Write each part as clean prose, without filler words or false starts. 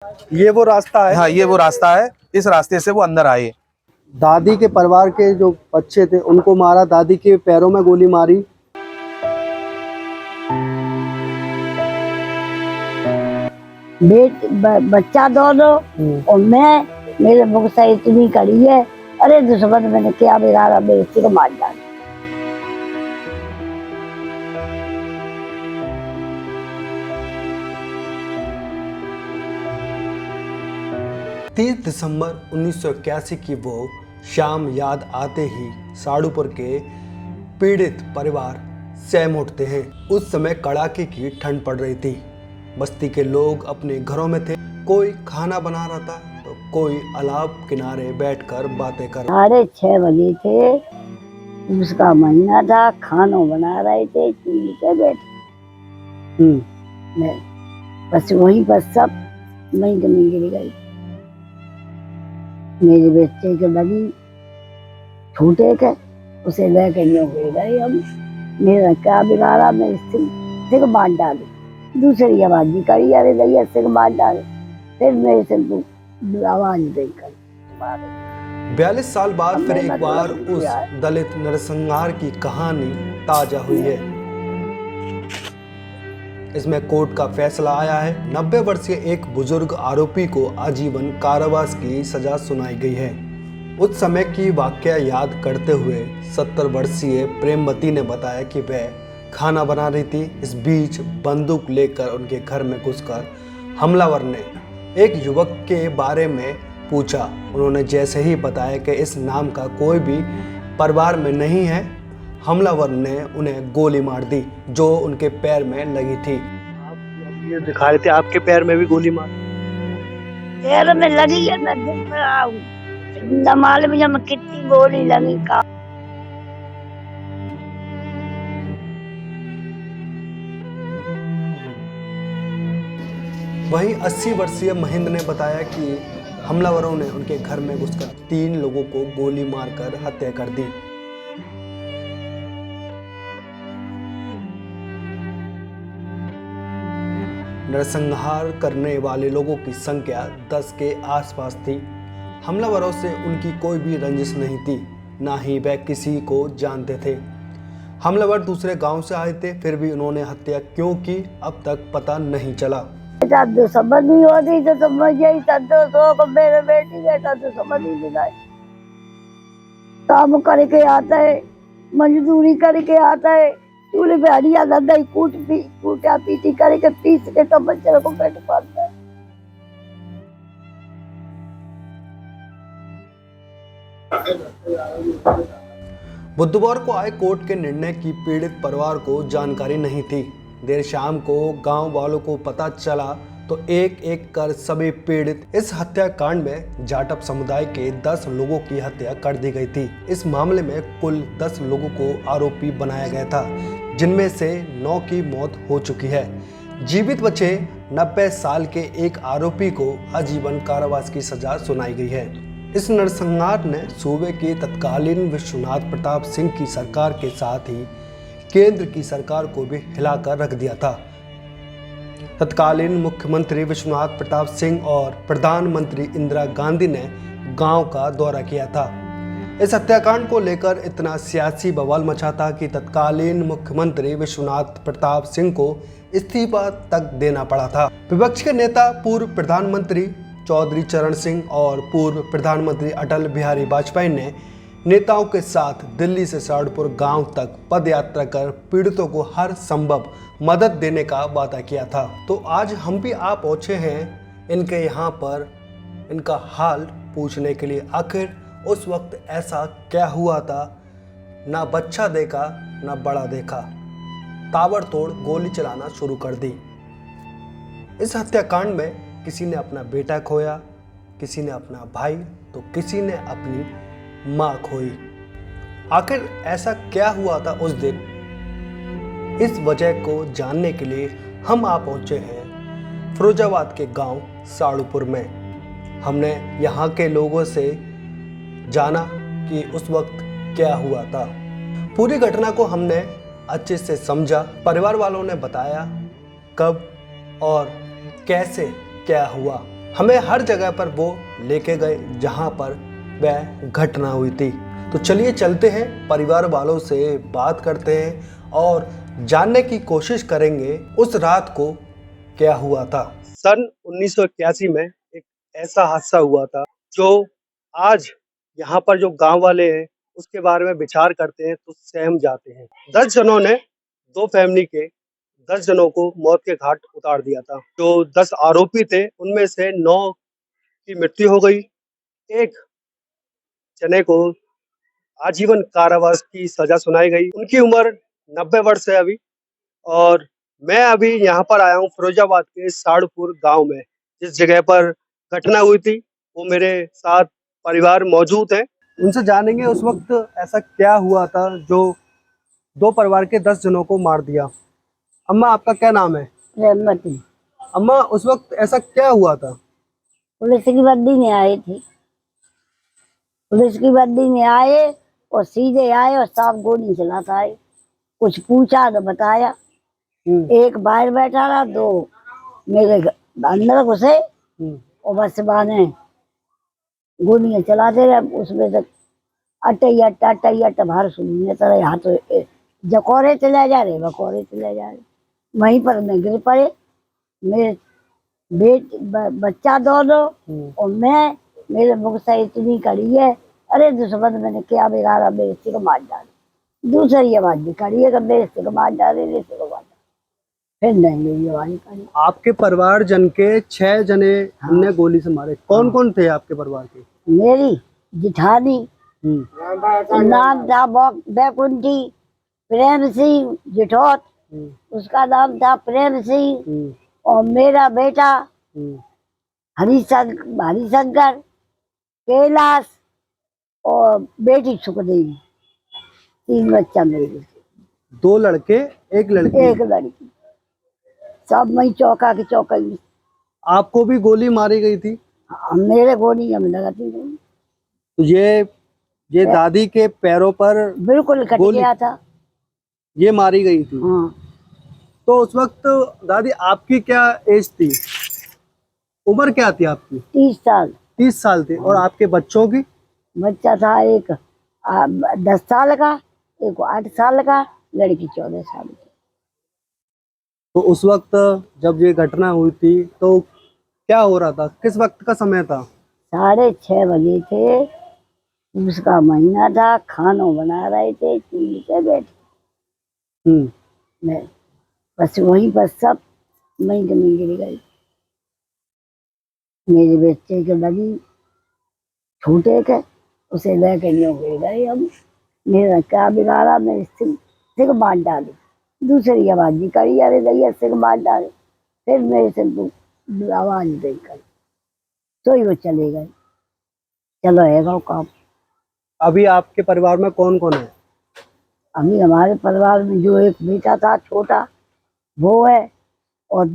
ये वो रास्ता है। हाँ, ये वो रास्ता है, इस रास्ते से वो अंदर आए। दादी के परिवार के जो बच्चे थे उनको मारा, दादी के पैरों में गोली मारी। बच्चा दो दो और मैं, मेरे मुख से इतनी कड़ी है। अरे दुश्मन मैंने क्या बिगाड़ा, मेरे सिर मार डाला। 30 दिसंबर 1981 की वो शाम याद आते ही साड़ूपुर के पीड़ित परिवार सहम उठते हैं। उस समय कड़ाके की ठंड पड़ रही थी। बस्ती के लोग अपने घरों में थे। कोई खाना बना रहा था तो कोई अलाव किनारे बैठकर बातें कर। 6:30 बजे थे, उसका महीना था, खाना बना रहे थे, चूल्हे पे बैठे। मैं बस वहीं पर सब मई गिर गई। मेरे बच्चे के लगी, छूटे के उसे लेके यूं गिर गई। हम मेरा क्या बिगाड़ा, मैं सिर बांध डाली। दूसरी आवाज भी करी, अरे भैया सिर बांध डाले। फिर मेरे सिर को आवाज देकर 42 साल बाद फिर एक बार उस दलित नरसंहार की कहानी ताजा हुई है। इसमें कोर्ट का फैसला आया है। 90 वर्षीय एक बुजुर्ग आरोपी को आजीवन कारावास की सजा सुनाई गई है। उस समय की वाकया याद करते हुए 70 वर्षीय प्रेमवती ने बताया कि वह खाना बना रही थी। इस बीच बंदूक लेकर उनके घर में घुसकर हमलावर ने एक युवक के बारे में पूछा। उन्होंने जैसे ही बताया कि इस नाम का कोई भी परिवार में नहीं है, हमलावर ने उन्हें गोली मार दी जो उनके पैर में लगी थी। आप ये दिखा रहे थे आपके पैर में भी गोली मार। पैर में लगी है, मैं देख रहा हूँ, न मालूम है कितनी गोली लगी का। वहीं 80 वर्षीय महेंद्र ने बताया कि हमलावरों ने उनके घर में घुसकर 3 लोगों को गोली मारकर हत्या कर दी। नरसंहार करने वाले लोगों की संख्या 10 के आसपास थी। हमलावरों से उनकी कोई भी रंजिश नहीं थी, ना ही वह किसी को जानते थे। हमलावर दूसरे गांव से आए थे, फिर भी उन्होंने हत्या क्यों की अब तक पता नहीं चला। समझ नहीं होती तो समझ यही तो मेरे बेटी बेटा तो समझ ही नहीं आए। काम करके आता है, मजदूरी करके आता है, चूल्हे पे हरिया दही कूटा पीटी करके पीस के तो बच्चे को पेट पालता है। बुधवार को आए कोर्ट के निर्णय की पीड़ित परिवार को जानकारी नहीं थी। देर शाम को गांव वालों को पता चला तो एक एक कर सभी पीड़ित। इस हत्याकांड में जाटव समुदाय के 10 लोगों की हत्या कर दी गई थी। इस मामले में कुल 10 लोगों को आरोपी बनाया गया था, जिनमें से 9 की मौत हो चुकी है। जीवित बचे 90 साल के एक आरोपी को आजीवन कारावास की सजा सुनाई गई है। इस नरसंहार ने सूबे के तत्कालीन विश्वनाथ प्रताप सिंह की सरकार के साथ ही केंद्र की सरकार को भी हिलाकर रख दिया था। तत्कालीन मुख्यमंत्री विश्वनाथ प्रताप सिंह और प्रधानमंत्री इंदिरा गांधी ने गांव का दौरा किया था। इस हत्याकांड को लेकर इतना सियासी बवाल मचा था कि तत्कालीन मुख्यमंत्री विश्वनाथ प्रताप सिंह को इस्तीफा तक देना पड़ा था। विपक्ष के नेता पूर्व प्रधानमंत्री चौधरी चरण सिंह और पूर्व प्रधानमंत्री अटल बिहारी वाजपेयी ने नेताओं के साथ दिल्ली से साड़ूपुर गांव तक पद यात्रा कर पीड़ितों को हर संभव मदद देने का वादा किया था। तो आज हम भी आ पहुंचे हैं इनके यहाँ पर इनका हाल पूछने के लिए। आखिर उस वक्त ऐसा क्या हुआ था? ना बच्चा देखा ना बड़ा देखा, ताबड़तोड़ गोली चलाना शुरू कर दी। इस हत्याकांड में किसी ने अपना बेटा खोया, किसी ने अपना भाई, तो किसी ने अपनी मां खोई। आखिर ऐसा क्या हुआ था उस दिन? इस वजह को जानने के लिए हम आ पहुंचे हैं फिरोजाबाद के गांव साड़ूपुर में। हमने यहां के लोगों से जाना कि उस वक्त क्या हुआ था। पूरी घटना को हमने अच्छे से समझा। परिवार वालों ने बताया कब और कैसे क्या हुआ। हमें हर जगह पर वो लेके गए जहाँ पर वह घटना हुई थी। तो चलिए चलते हैं, परिवार वालों से बात करते हैं और जानने की कोशिश करेंगे उस रात को क्या हुआ था। सन 1981 में एक ऐसा हादसा हुआ था जो आज यहाँ पर जो गांव वाले हैं उसके बारे में विचार करते हैं तो सहम जाते हैं। 10 जनों ने, दो फैमिली के 10 जनों को मौत के घाट उतार दिया था। जो 10 आरोपी थे उनमें से 9 की मृत्यु हो गई, एक जने को आजीवन कारावास की सजा सुनाई गई। उनकी उम्र 90 वर्ष है अभी। और मैं अभी यहाँ पर आया हूँ फिरोजाबाद के साड़पुर गांव में, जिस जगह पर घटना हुई थी। वो मेरे साथ परिवार मौजूद है, उनसे जानेंगे उस वक्त ऐसा क्या हुआ था जो दो परिवार के 10 जनों को मार दिया। अम्मा, आपका क्या नाम है? रहमती। अम्मा, उस वक्त ऐसा क्या हुआ था? पुलिस की वर्दी में आए थे, पुलिस की वर्दी में आए और सीधे आए और साफ गोली चलाता आए। कुछ पूछा तो बताया। एक बाहर बैठा रहा, दो मेरे अंदर घुसे और बस बाने गोलियां चलाते रहे। उसमें से अट्टा बाहर सुनने तरह हाथ जकोरे चले जा रहे, बकोरे चले जा रहे। वहीं पर मैं गिर पड़े, मेरे बच्चा दोनों और मैं। मेरे मुख से इतनी कड़ी है, अरे दुश्मन मैंने क्या बिगाड़ा, मेरे सिर को मार डाले। दूसरी आवाज भी कड़ी है कि मेरे सिर को मार डाले, मेरे सिर को मार डाले। फिर नहीं मेरी आवाज कड़ी। आपके परिवार जन के 6 जने हमने गोली से मारे। कौन कौन थे आपके परिवार के? मेरी जिठानी, नाम था बैकुंठी प्रेम सिंह जिठौत, उसका नाम था प्रेम सिंह। और मेरा बेटा हरिशंकर, कैलाश और बेटी सुखदेवी। 3 बच्चा मेरे। 2 लड़के, 1 लड़की। एक लड़की। सब मई चौका की चौकई। आपको भी गोली मारी गई थी? मेरे गोली हमें लगाती नहीं। तो ये दादी के पैरों पर बिल्कुल कट गया था। ये मारी गई थी। हाँ। तो उस वक्त दादी आपकी क्या एज थी, उम्र क्या थी आपकी? 30 साल। 30 साल थी। और आपके बच्चों की? बच्चा था एक 10 साल का, एक 8 साल का, लड़की 14 साल की। तो उस वक्त जब ये घटना हुई थी तो क्या हो रहा था, किस वक्त का समय था? 6:30 बजे थे, उसका महीना था। खाना बना रहे थे, चूल्हे पे बैठे। मैं बस वहीं पर सब मई में गिर गई। मेरे बच्चे के लगी, छोटे के, उसे लेके यूं गिर गए। हम मेरा क्या बिगाड़ा, मेरे सिर मार डाले। दूसरी आवाज भी करी, अरे भैया सिर मार डाले। फिर मेरे से आवाज देकर तो ही वो चले गए। चलो है काम। अभी आपके परिवार में कौन कौन है? अभी हमारे परिवार में जो एक बेटा था छोटा, वो है। और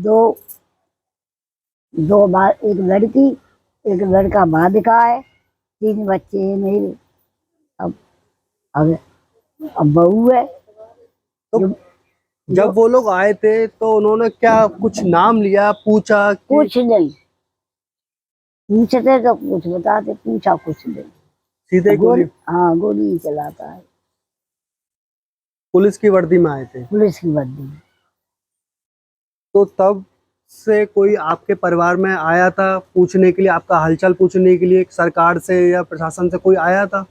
एक लड़की, एक लड़का बालिका है। 3 बच्चे हैं मेरे। अब अब अब बहू है। तो जब वो लोग आए थे तो उन्होंने क्या कुछ नाम लिया, पूछा कि? कुछ नहीं पूछते तो कुछ बताते, पूछा कुछ नहीं। सीधे गोली? हाँ, गोली ही चलाता है। पुलिस की वर्दी में आए थे? पुलिस की वर्दी। तो तब से कोई आपके परिवार में आया था पूछने के लिए, आपका हालचाल पूछने के लिए, सरकार से या प्रशासन से कोई आया था?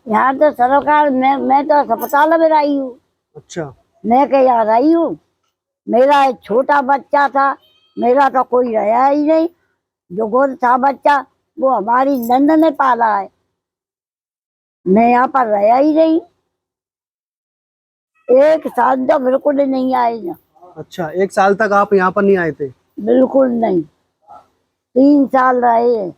यहाँ तो सरकार, मैं तो अस्पताल में रही हूँ। अच्छा। मैं क्या यहाँ रही हूँ? मेरा एक छोटा बच्चा था, मेरा तो कोई रहा ही नहीं। जो गोद था बच्चा, वो हमारी नंद ने पाला है। मैं यहाँ पर रहा ही नहीं। 1 साल तो बिल्कुल नहीं आए ना। अच्छा, 1 साल तक आप यहाँ पर नहीं आए थे? बिल्कुल नहीं। 3 साल रहे।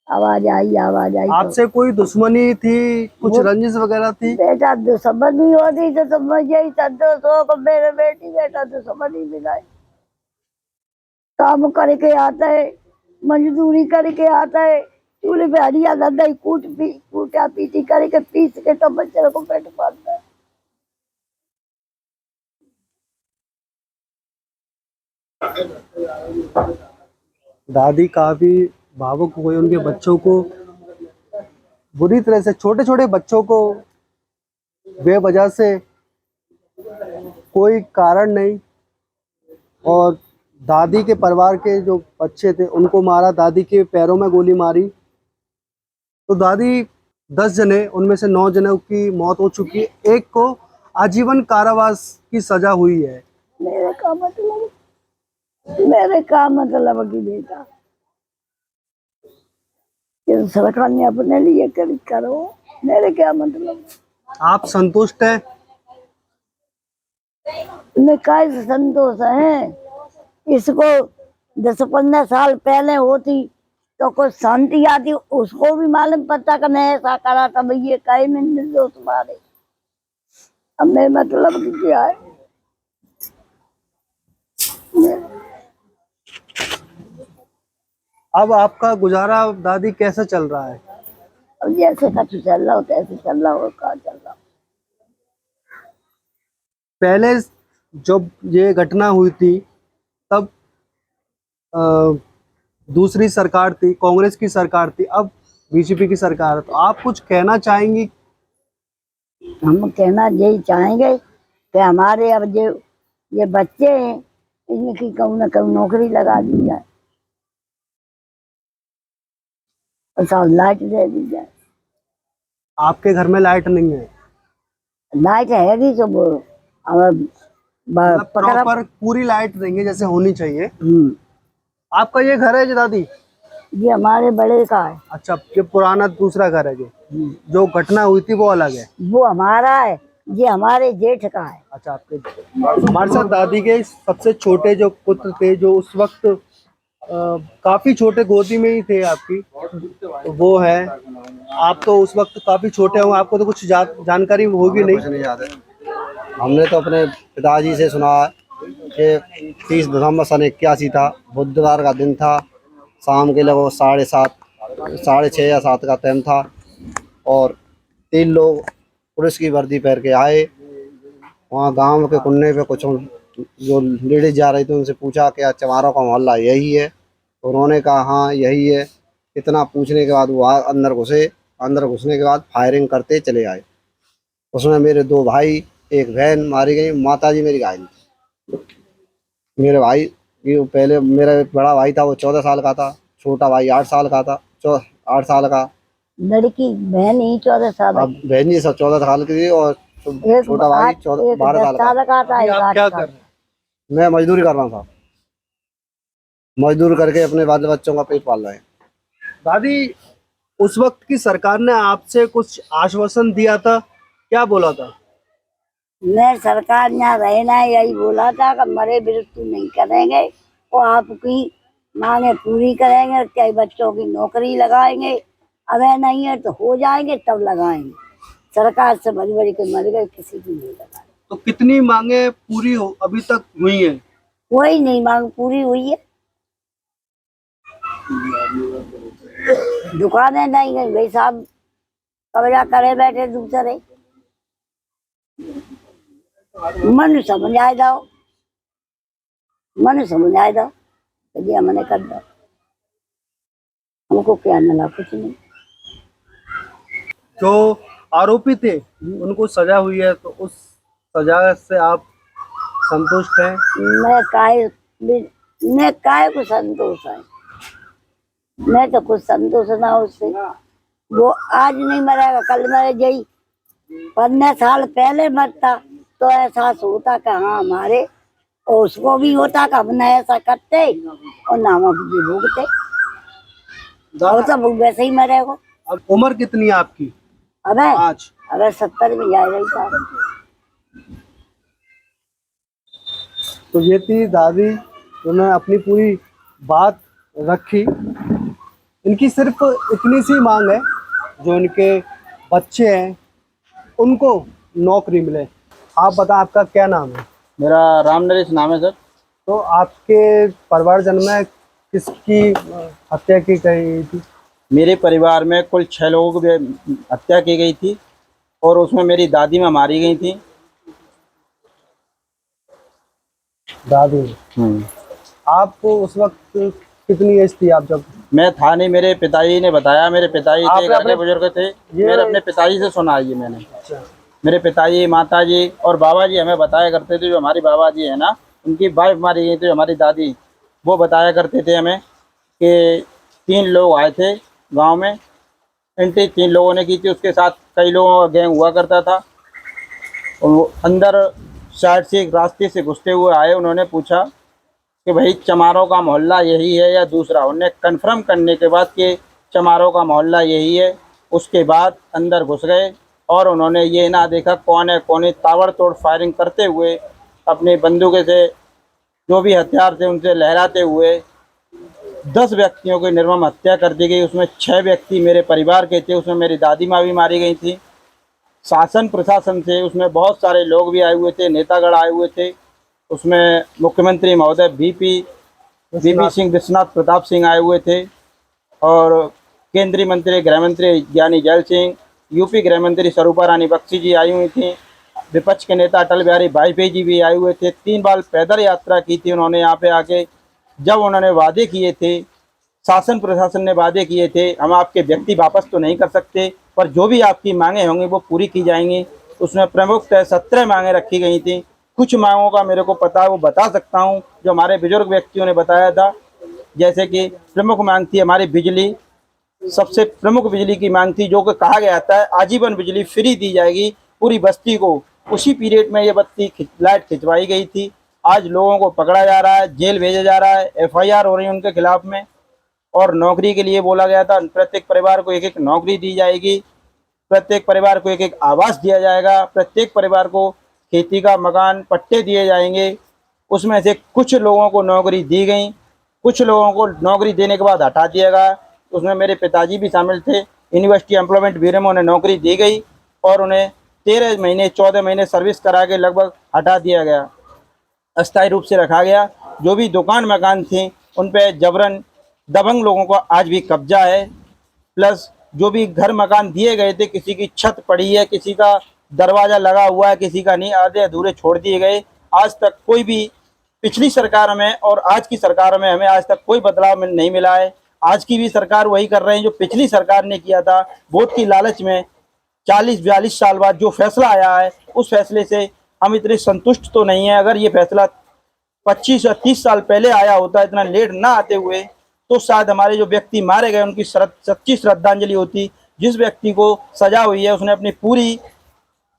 आवाज आई, आवाज आई। आपसे कोई दुश्मनी थी, कुछ रंजिश वगैरह थी? बेटा दुश्मनी होती तो समझ यही संतोष हो, मेरे बेटी बेटा दुश्मनी मिला। काम करके आता है, मजदूरी करके आता है, चूल्हे पे हरिया दही कूटा पीटी करके पीस के तो बच्चे को पेट पालता है। दादी काफी भावुक हुए, उनके बच्चों को बुरी तरह से, छोटे छोटे बच्चों को बेवजह से, कोई कारण नहीं, और दादी के परिवार के जो बच्चे थे उनको मारा, दादी के पैरों में गोली मारी। तो दादी 10 जने, उनमें से 9 जनों की मौत हो चुकी है, एक को आजीवन कारावास की सजा हुई है। मेरे का मतलब की बेटा कि सरकार ने अपने लिए करो, मेरे क्या मतलब। आप संतुष्ट हैं? मैं काय से संतोष है। इसको 10-15 साल पहले होती तो कुछ शांति आती, उसको भी मालूम पड़ता कि मैं ऐसा करा था, भाई ये कहे में निर्दोष तुम्हारे। अब मेरे मतलब की क्या है। अब आपका गुजारा दादी कैसे चल रहा है? अब जैसे कछु चल रहा हो तैसे चल रहा हो, कहा चल रहा हो। पहले जब ये घटना हुई थी तब दूसरी सरकार थी, कांग्रेस की सरकार थी, अब बीजेपी की सरकार है। तो आप कुछ कहना चाहेंगी? हम कहना यही चाहेंगे कि हमारे अब ये बच्चे हैं, इनकी कहूँ न कहूँ नौकरी लगा दी जाए और सब लाइट दे दी जाए। आपके घर में लाइट नहीं है? लाइट है भी तो वो प्रॉपर पूरी लाइट देंगे जैसे होनी चाहिए। आपका ये घर है जी दादी? ये हमारे बड़े का है। अच्छा, ये पुराना दूसरा घर है, जो घटना हुई थी वो अलग है? वो हमारा है, ये हमारे जेठ का है। अच्छा, आपके। हमारे साथ दादी के सबसे छोटे जो पुत्र थे, जो उस वक्त काफी छोटे, गोदी में ही थे आपकी, तो वो है। आप तो उस वक्त काफी छोटे हो, आपको तो कुछ जानकारी होगी नहीं। कुछ नहीं याद है। हमने तो अपने पिताजी से सुना है कि 30 दिसंबर सन 81 था, बुधवार का दिन था, शाम के लगभग 6:30 या 7 का टाइम था, और 3 लोग पुलिस की वर्दी पहन के आए। वहाँ गांव के कुन्ने पे कुछ जो लेडीज जा रही थी उनसे पूछा क्या चमारों का मोहल्ला यही है? तो उन्होंने कहा हाँ यही है। इतना पूछने के बाद वो अंदर घुसे। अंदर घुसने के बाद फायरिंग करते चले आए। उसमें मेरे 2 भाई, एक बहन मारी गई, माताजी मेरी घायल थी। मेरे भाई ये पहले, मेरा एक बड़ा भाई था वो 14 साल का था, छोटा भाई 8 साल का था, 8 साल का। लड़की बहन ही 14 साल अब बहन जी सब 14 साल की थी, और छोटा भाई 12 साल का। था। आप क्या कर रहे हैं? मैं मजदूरी कर रहा था, मजदूर करके अपने बाल बच्चों का पेट पाल रहे हैं। दादी, उस वक्त की सरकार ने आपसे कुछ आश्वासन दिया था, क्या बोला था? मैं सरकार यहाँ रहना यही बोला था कि मरे मृत्यु नहीं करेंगे और आपकी मांगे पूरी करेंगे, चाहे बच्चों की नौकरी लगाएंगे, अगर नहीं है तो हो जाएंगे तब लगाएंगे। सरकार से बड़ी बड़ी के मर गए, किसी की नहीं लगाए। तो कितनी मांगे पूरी हो अभी तक हुई हैं? कोई नहीं मांग पूरी हुई है। दुकानें नहीं गई भाई साहब, कब्जा करे बैठे दूसरे। मन समझाए दो, मन समझाए दो, यदि हमने कर दो, हमको क्या मिला? कुछ नहीं। जो आरोपी थे उनको सजा हुई है, तो उस सजा से आप संतुष्ट हैं? मैं काय को संतोष है? मैं तो कुछ संतोष ना उससे। वो आज नहीं मरेगा, कल मरे जाई। 15 साल पहले मरता तो एहसास होता कि हाँ हमारे, और उसको भी होता कि हमने ऐसा करते और ना हम अपनी भोगते, और सब वैसे ही मरेगा। अब उम्र कितनी है आपकी? अबे आज अगर 70 में जा रही था। तो ये थी दादी, उन्होंने अपनी पूरी बात रखी। इनकी सिर्फ इतनी सी मांग है, जो इनके बच्चे हैं उनको नौकरी मिले। आप बता, आपका क्या नाम है? मेरा राम नरेश नाम है सर। तो आपके परिवारजन में किसकी हत्या की गई थी? मेरे परिवार में कुल 6 लोगों की हत्या की गई थी, और उसमें मेरी दादी माँ मारी गई थी। दादी। आप उस वक्त कितनी एज थी आप जब? मैं था नहीं, मेरे पिताजी ने बताया, मेरे पिताजी थे, आपने घर के अपने- बुजुर्ग थे, ये- मेरे अपने पिताजी से सुना है ये मैंने। अच्छा। मेरे पिताजी, माताजी और बाबा जी हमें बताया करते थे, जो हमारी बाबा जी है ना, उनकी वाइफ मारी गई थी, जो हमारी दादी, वो बताया करते थे हमें कि 3 लोग आए थे गांव में, एंट्री 3 लोगों ने की थी, उसके साथ कई लोगों का गैंग हुआ करता था। और वो अंदर साइड से एक रास्ते से घुसते हुए आए, उन्होंने पूछा कि भाई चमारों का मोहल्ला यही है या दूसरा। उन्हें कन्फर्म करने के बाद कि चमारों का मोहल्ला यही है, उसके बाद अंदर घुस गए और उन्होंने ये ना देखा कौन है कौन नहीं, ताबड़तोड़ फायरिंग करते हुए अपनी बंदूकें से, जो भी हथियार थे उनसे लहराते हुए 10 व्यक्तियों की निर्मम हत्या कर दी गई। उसमें 6 व्यक्ति मेरे परिवार के थे, उसमें मेरी दादी माँ भी मारी गई थी। शासन प्रशासन से उसमें बहुत सारे लोग भी आए हुए थे, नेतागण आए हुए थे। उसमें मुख्यमंत्री महोदय वीपी सिंह, विश्वनाथ प्रताप सिंह आए हुए थे, और केंद्रीय मंत्री गृह मंत्री ज्ञानी जैल सिंह, यूपी गृह मंत्री स्वरूपा रानी बख्शी जी आई हुई थी, विपक्ष के नेता अटल बिहारी वाजपेयी जी भी आए हुए थे। 3 बार पैदल यात्रा की थी उन्होंने यहाँ पे आके। जब उन्होंने वादे किए थे, शासन प्रशासन ने वादे किए थे, हम आपके व्यक्ति वापस तो नहीं कर सकते, पर जो भी आपकी मांगे होंगी वो पूरी की जाएंगी। उसमें प्रमुखतः 17 मांगे रखी गई थी। कुछ मांगों का मेरे को पता है, वो बता सकता हूँ, जो हमारे बुजुर्ग व्यक्तियों ने बताया था। जैसे कि प्रमुख मांग थी हमारी बिजली, सबसे प्रमुख बिजली की मांग थी, जो कि कहा गया था आजीवन बिजली फ्री दी जाएगी पूरी बस्ती को। उसी पीरियड में ये लाइट खिंचवाई गई थी। आज लोगों को पकड़ा जा रहा है, जेल भेजा जा रहा है, FIR हो रही है उनके खिलाफ में। और नौकरी के लिए बोला गया था, प्रत्येक परिवार को 1-1 नौकरी दी जाएगी, प्रत्येक परिवार को 1-1 आवास दिया जाएगा, प्रत्येक परिवार को खेती का मकान पट्टे दिए जाएंगे। उसमें से कुछ लोगों को नौकरी दी गई, कुछ लोगों को नौकरी देने के बाद हटा दिया गया। उसमें मेरे पिताजी भी शामिल थे। यूनिवर्सिटी एम्प्लॉयमेंट ब्यूरो में उन्हें नौकरी दी गई और उन्हें 13 महीने 14 महीने सर्विस करा के लगभग हटा दिया गया, अस्थायी रूप से रखा गया। जो भी दुकान मकान थे उन पे जबरन दबंग लोगों का आज भी कब्जा है। प्लस जो भी घर मकान दिए गए थे, किसी की छत पड़ी है, किसी का दरवाज़ा लगा हुआ है, किसी का नहीं, आधे अधूरे छोड़ दिए गए। आज तक कोई भी, पिछली सरकार में और आज की सरकार में हमें आज तक कोई बदलाव नहीं मिला है। आज की भी सरकार वही कर रहे हैं जो पिछली सरकार ने किया था। वोट की लालच में 40-42 साल बाद जो फैसला आया है, उस फैसले से हम इतने संतुष्ट तो नहीं है। अगर ये फैसला 25 या 30 साल पहले आया होता, इतना लेट ना आते हुए, तो शायद हमारे जो व्यक्ति मारे गए उनकी सच्ची श्रद्धांजलि होती। जिस व्यक्ति को सजा हुई है उसने अपनी पूरी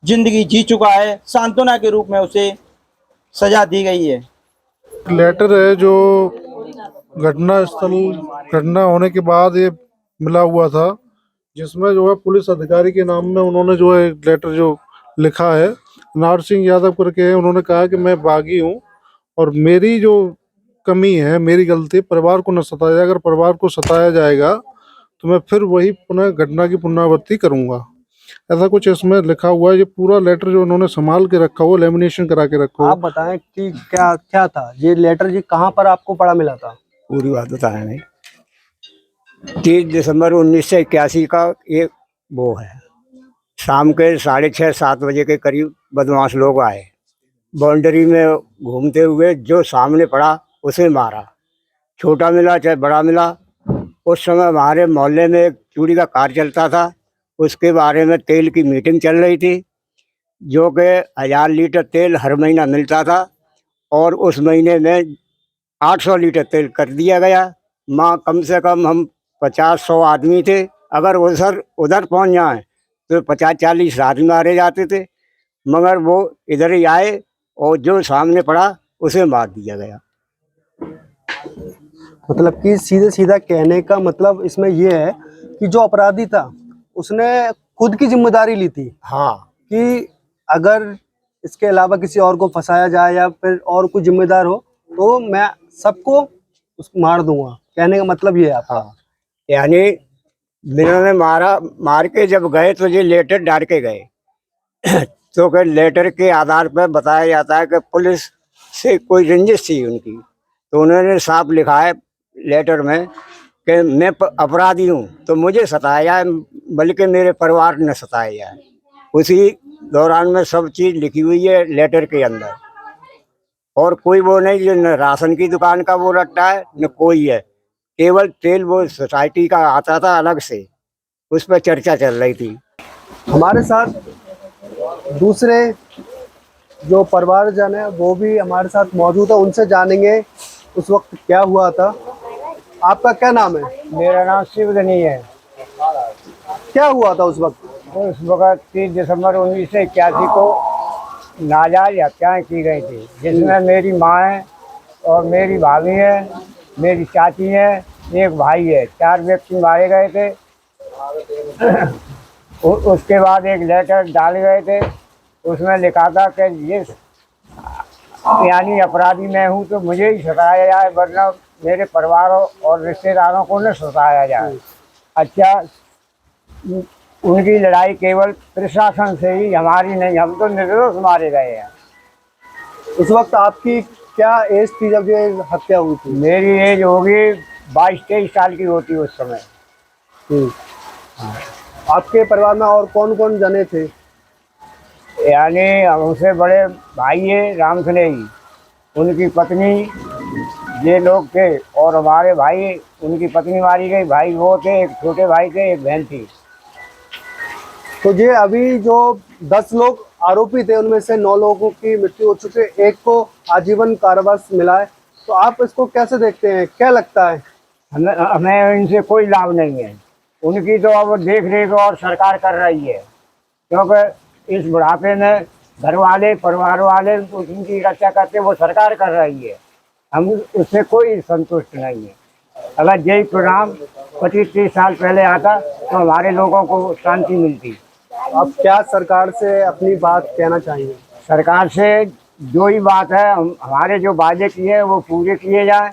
जिंदगी जी चुका है, सांत्वना के रूप में उसे सजा दी गई है। लेटर है जो घटना होने के बाद ये मिला हुआ था, जिसमें जो है पुलिस अधिकारी के नाम में उन्होंने जो है लेटर जो लिखा है, नार सिंह यादव करके है। उन्होंने कहा कि मैं बागी हूँ और मेरी जो कमी है, मेरी गलती, परिवार को न सताया जाए। अगर परिवार को सताया जाएगा तो मैं फिर वही पुनः घटना की पुनरावृत्ति करूंगा, ऐसा कुछ इसमें लिखा हुआ है। ये पूरा लेटर जो उन्होंने संभाल के रखा हुआ, लेमिनेशन करा के रखा आप हुआ। बताएं कि क्या क्या था ये लेटर जी, कहाँ पर आपको पड़ा मिला था? पूरी बात बताया नहीं। 30 दिसंबर 1981 का ये वो है। शाम के 6:30-7 बजे के करीब बदमाश लोग आए, बाउंड्री में घूमते हुए जो सामने पड़ा उसे मारा, छोटा मिला चाहे बड़ा मिला। उस समय हमारे मोहल्ले में एक चूड़ी का कार चलता था, उसके बारे में तेल की मीटिंग चल रही थी, जो कि 1000 लीटर तेल हर महीना मिलता था और उस महीने में 800 लीटर तेल कर दिया गया। माँ कम से कम हम 50-100 आदमी थे, अगर उधर पहुंच जाए तो 50-40 आदमी मारे जाते थे, मगर वो इधर ही आए और जो सामने पड़ा उसे मार दिया गया। मतलब कि सीधे सीधा कहने का मतलब इसमें ये है कि जो अपराधी था उसने खुद की जिम्मेदारी ली थी। हाँ, कि अगर इसके अलावा किसी और को फंसाया जाए या फिर और कोई जिम्मेदार हो तो मैं सबको मार दूंगा, कहने का मतलब ये है आपका। हाँ, यानी जिन्होंने मार के जब गए तो ये लेटर डाल के गए तो फिर लेटर के आधार पर बताया जाता है कि पुलिस से कोई रंजिश थी उनकी, तो उन्होंने साफ लिखा है लेटर में कि मैं अपराधी हूँ तो मुझे सताया जाए, बल्कि मेरे परिवार ने सताया जाए। उसी दौरान में सब चीज़ लिखी हुई है लेटर के अंदर, और कोई वो नहीं जो न राशन की दुकान का वो रखता है न कोई है। केवल तेल वो सोसाइटी का आता था अलग से, उस पर चर्चा चल रही थी। हमारे साथ दूसरे जो परिवारजन है वो भी हमारे साथ मौजूद है, उनसे जानेंगे उस वक्त क्या हुआ था। आपका क्या नाम है? मेरा नाम शिवधनी है। क्या हुआ था उस वक्त? उस वक्त 30 दिसंबर 1981 को नाजायज हत्याएं की गई थी, जिसमें मेरी माँ है और मेरी भाभी है, मेरी चाची है, एक भाई है। 4 व्यक्ति मारे गए थे। उसके बाद एक लेटर डाले गए थे, उसमें लिखा था कि ये यानी अपराधी मैं हूँ तो मुझे ही सताया जाए, वरना मेरे परिवार और रिश्तेदारों को न सताया जाए। अच्छा, उनकी लड़ाई केवल प्रशासन से ही, हमारी नहीं। हम तो निर्दोष मारे गए हैं। उस वक्त आपकी क्या एज थी जब ये हत्या हुई थी? मेरी एज होगी 22-23 साल की होती उस समय। आपके परिवार में और कौन कौन जने थे? यानी हमसे बड़े भाई है राम स्नेही, उनकी पत्नी, ये लोग थे, और हमारे भाई, उनकी पत्नी मारी गई। भाई वो थे, एक छोटे भाई थे, एक बहन थी। तो ये अभी जो 10 लोग आरोपी थे उनमें से 9 लोगों की मृत्यु हो चुकी है, एक को आजीवन कारावास मिला है, तो आप इसको कैसे देखते हैं, क्या लगता है? हमें इनसे कोई लाभ नहीं है। उनकी तो अब देख रेख और सरकार कर रही है, क्योंकि इस बुढ़ापे में घर वाले, परिवार वाले उनकी रक्षा करते, वो सरकार कर रही है। हम उससे कोई संतुष्ट नहीं है। अगर यही प्रोग्राम 25-30 साल पहले आता तो हमारे लोगों को शांति मिलती। आप क्या सरकार से अपनी बात कहना चाहेंगे? सरकार से जो ही बात है, हमारे जो वादे किए वो पूरे किए जाए।